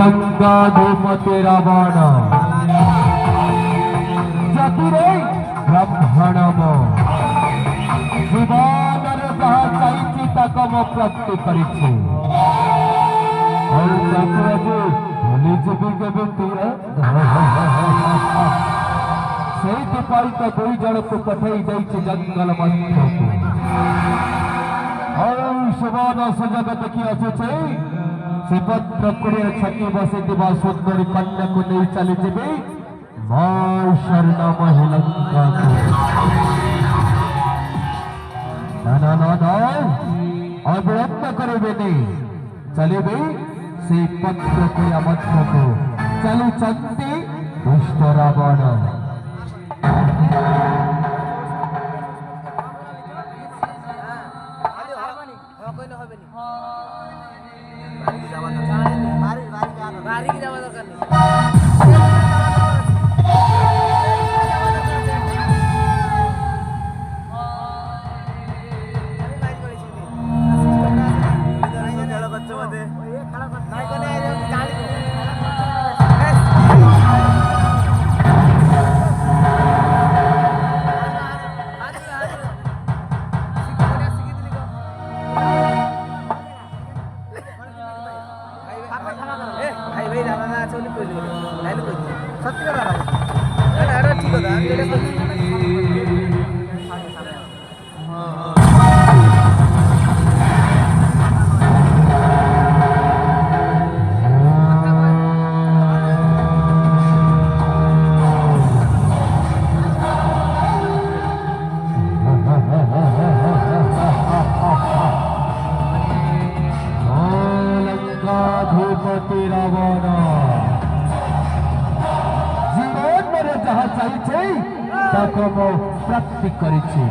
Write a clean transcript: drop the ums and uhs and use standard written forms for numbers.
लंकाधिपति रावण जतिरे ब्रह्मणम जीवन जहाँ चाहिए ताक मो प्राप्ति करिछि और ताकू भूली जीवी केबे से दुई जन को पठई जंगल मध्य और सुबह सुजग देखी आसुचे से पत्र कुड़िया छकी बसी सुंदरी कन्या को नहीं चली जीवे मां शरण महिलंका अविलंब करें चलिए से पत्र कुड़िया मध्य को चली चलती दुष्ट रावण रावण जीवन में जहाँ चाहिए प्राप्ति करिछि।